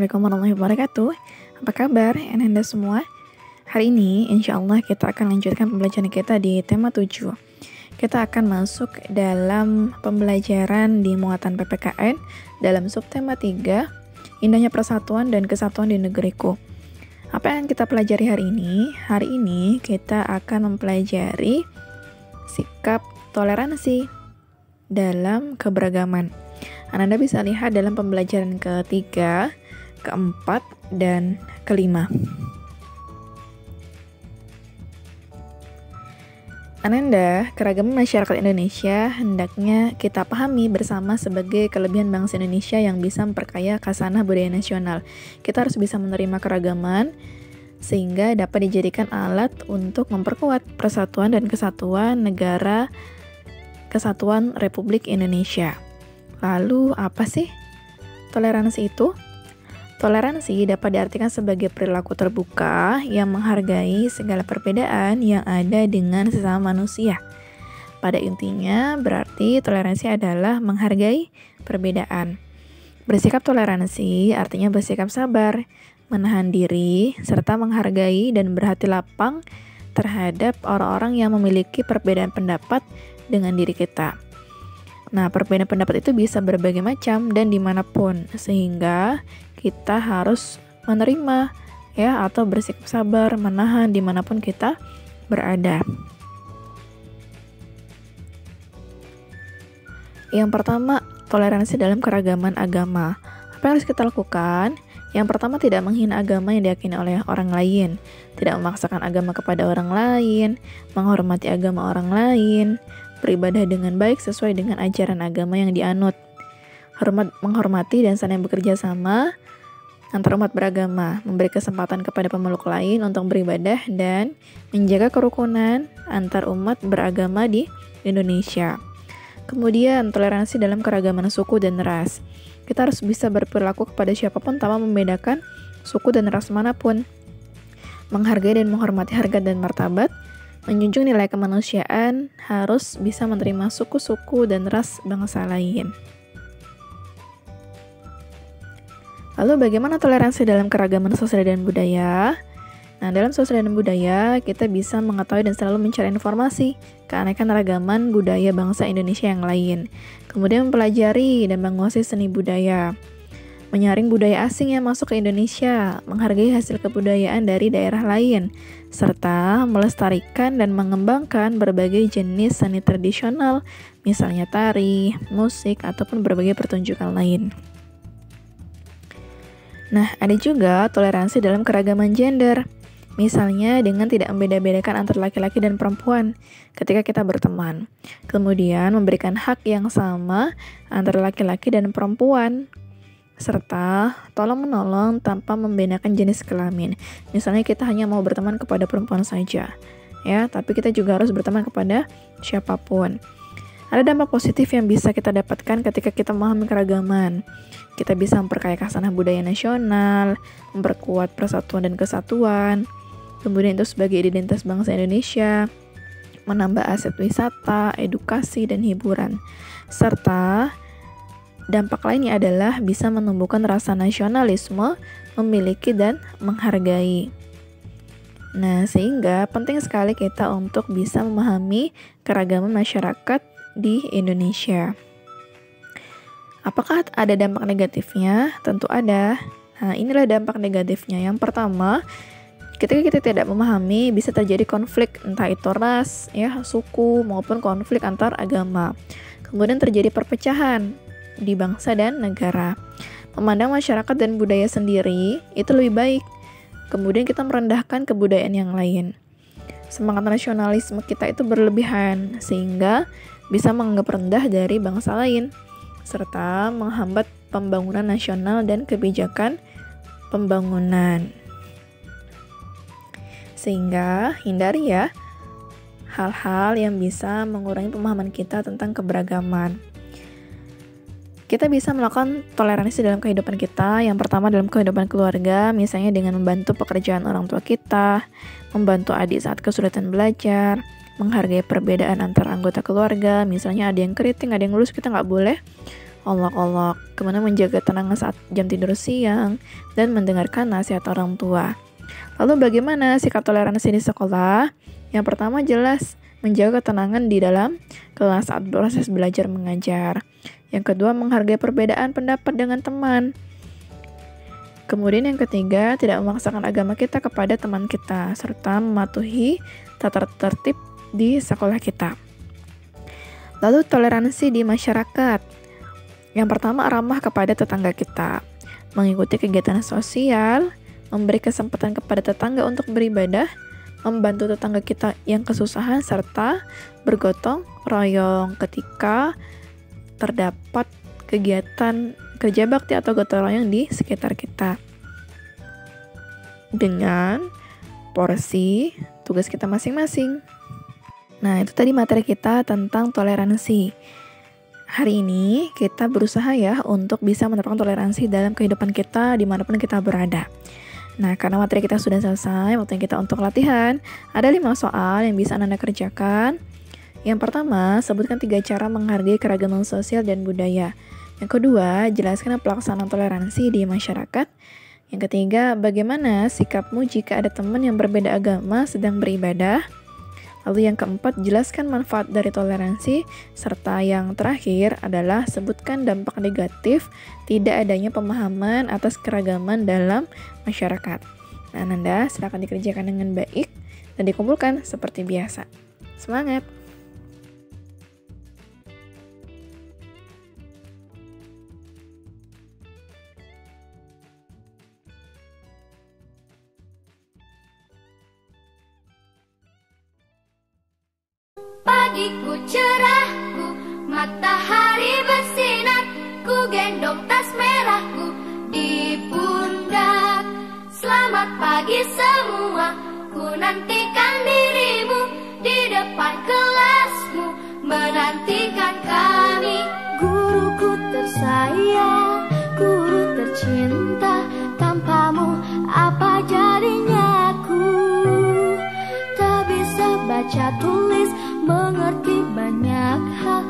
Assalamualaikum warahmatullahi wabarakatuh. Apa kabar Anda semua? Hari ini insya Allah kita akan lanjutkan pembelajaran kita di tema 7. Kita akan masuk dalam pembelajaran di muatan PPKN dalam subtema 3, Indahnya Persatuan dan Kesatuan di Negeriku. Apa yang kita pelajari hari ini? Hari ini kita akan mempelajari sikap toleransi dalam keberagaman. Anda bisa lihat dalam pembelajaran ketiga, keempat, dan kelima. Ananda, keragaman masyarakat Indonesia hendaknya kita pahami bersama sebagai kelebihan bangsa Indonesia yang bisa memperkaya khasanah budaya nasional. Kita harus bisa menerima keragaman sehingga dapat dijadikan alat untuk memperkuat persatuan dan kesatuan negara Kesatuan Republik Indonesia. Lalu apa sih toleransi itu? Toleransi dapat diartikan sebagai perilaku terbuka yang menghargai segala perbedaan yang ada dengan sesama manusia. Pada intinya berarti toleransi adalah menghargai perbedaan. Bersikap toleransi artinya bersikap sabar, menahan diri, serta menghargai dan berhati lapang terhadap orang-orang yang memiliki perbedaan pendapat dengan diri kita. Nah, perbedaan pendapat itu bisa berbagai macam dan dimanapun, sehingga kita harus menerima atau bersikap sabar, menahan dimanapun kita berada. Yang pertama, toleransi dalam keragaman agama. Apa yang harus kita lakukan? Yang pertama, tidak menghina agama yang diyakini oleh orang lain, tidak memaksakan agama kepada orang lain, menghormati agama orang lain, beribadah dengan baik sesuai dengan ajaran agama yang dianut, menghormati dan saling bekerja sama antar umat beragama, memberi kesempatan kepada pemeluk lain untuk beribadah, dan menjaga kerukunan antar umat beragama di Indonesia. Kemudian, toleransi dalam keragaman suku dan ras. Kita harus bisa berperilaku kepada siapapun tanpa membedakan suku dan ras manapun, menghargai dan menghormati harkat dan martabat, menjunjung nilai kemanusiaan, harus bisa menerima suku-suku dan ras bangsa lain. Lalu bagaimana toleransi dalam keragaman sosial dan budaya? Nah, dalam sosial dan budaya, kita bisa mengetahui dan selalu mencari informasi keanekaragaman budaya bangsa Indonesia yang lain. Kemudian mempelajari dan menguasai seni budaya. Menyaring budaya asing yang masuk ke Indonesia, menghargai hasil kebudayaan dari daerah lain, serta melestarikan dan mengembangkan berbagai jenis seni tradisional, misalnya tari, musik, ataupun berbagai pertunjukan lain. Nah, ada juga toleransi dalam keragaman gender, misalnya dengan tidak membeda-bedakan antara laki-laki dan perempuan ketika kita berteman. Kemudian memberikan hak yang sama antara laki-laki dan perempuan, serta tolong-menolong tanpa membedakan jenis kelamin. Misalnya kita hanya mau berteman kepada perempuan saja, tapi kita juga harus berteman kepada siapapun. Ada dampak positif yang bisa kita dapatkan ketika kita memahami keragaman. Kita bisa memperkaya khasanah budaya nasional, memperkuat persatuan dan kesatuan, kemudian itu sebagai identitas bangsa Indonesia, menambah aset wisata, edukasi, dan hiburan, serta dampak lainnya adalah bisa menumbuhkan rasa nasionalisme, memiliki dan menghargai. Nah, sehingga penting sekali kita untuk bisa memahami keragaman masyarakat di Indonesia. Apakah ada dampak negatifnya? Tentu ada. Nah, inilah dampak negatifnya. Yang pertama, ketika kita tidak memahami, bisa terjadi konflik entah itu ras, suku, maupun konflik antar agama. Kemudian terjadi perpecahan di bangsa dan negara. Memandang masyarakat dan budaya sendiri itu lebih baik. Kemudian kita merendahkan kebudayaan yang lain. Semangat nasionalisme kita itu berlebihan sehingga bisa menganggap rendah dari bangsa lain, serta menghambat pembangunan nasional dan kebijakan pembangunan. Sehingga hindari hal-hal yang bisa mengurangi pemahaman kita tentang keberagaman. Kita bisa melakukan toleransi dalam kehidupan kita. Yang pertama dalam kehidupan keluarga, misalnya dengan membantu pekerjaan orang tua kita, membantu adik saat kesulitan belajar, menghargai perbedaan antar anggota keluarga. Misalnya ada yang keriting, ada yang lurus, kita nggak boleh olok-olok, kemudian menjaga ketenangan saat jam tidur siang, dan mendengarkan nasihat orang tua. Lalu bagaimana sikap toleransi di sekolah? Yang pertama jelas menjaga ketenangan di dalam kelas saat proses belajar mengajar. Yang kedua menghargai perbedaan pendapat dengan teman. Kemudian yang ketiga tidak memaksakan agama kita kepada teman kita, serta mematuhi tata tertib di sekolah kita. Lalu toleransi di masyarakat. Yang pertama ramah kepada tetangga kita, mengikuti kegiatan sosial, memberi kesempatan kepada tetangga untuk beribadah, membantu tetangga kita yang kesusahan, serta bergotong royong ketika terdapat kegiatan kerja bakti atau gotong royong di sekitar kita. Dengan porsi tugas kita masing-masing. Nah, itu tadi materi kita tentang toleransi. Hari ini kita berusaha ya untuk bisa menerapkan toleransi dalam kehidupan kita dimanapun kita berada. Nah, karena materi kita sudah selesai, waktunya kita untuk latihan. Ada 5 soal yang bisa Anda kerjakan. Yang pertama, sebutkan 3 cara menghargai keragaman sosial dan budaya. Yang kedua, jelaskan pelaksanaan toleransi di masyarakat. Yang ketiga, bagaimana sikapmu jika ada teman yang berbeda agama sedang beribadah. Lalu yang keempat, jelaskan manfaat dari toleransi. Serta yang terakhir adalah sebutkan dampak negatif tidak adanya pemahaman atas keragaman dalam masyarakat. Nah, Nanda silakan dikerjakan dengan baik dan dikumpulkan seperti biasa. Semangat! Pagiku cerahku, matahari bersinar, ku gendong tas merahku di pundak. Selamat pagi semua, ku nantikan dirimu di depan kelasmu, menantikan kami. Guruku tersayang, guru tercinta, tanpamu apa jadinya aku? Tak bisa baca tulis, mengerti banyak hal,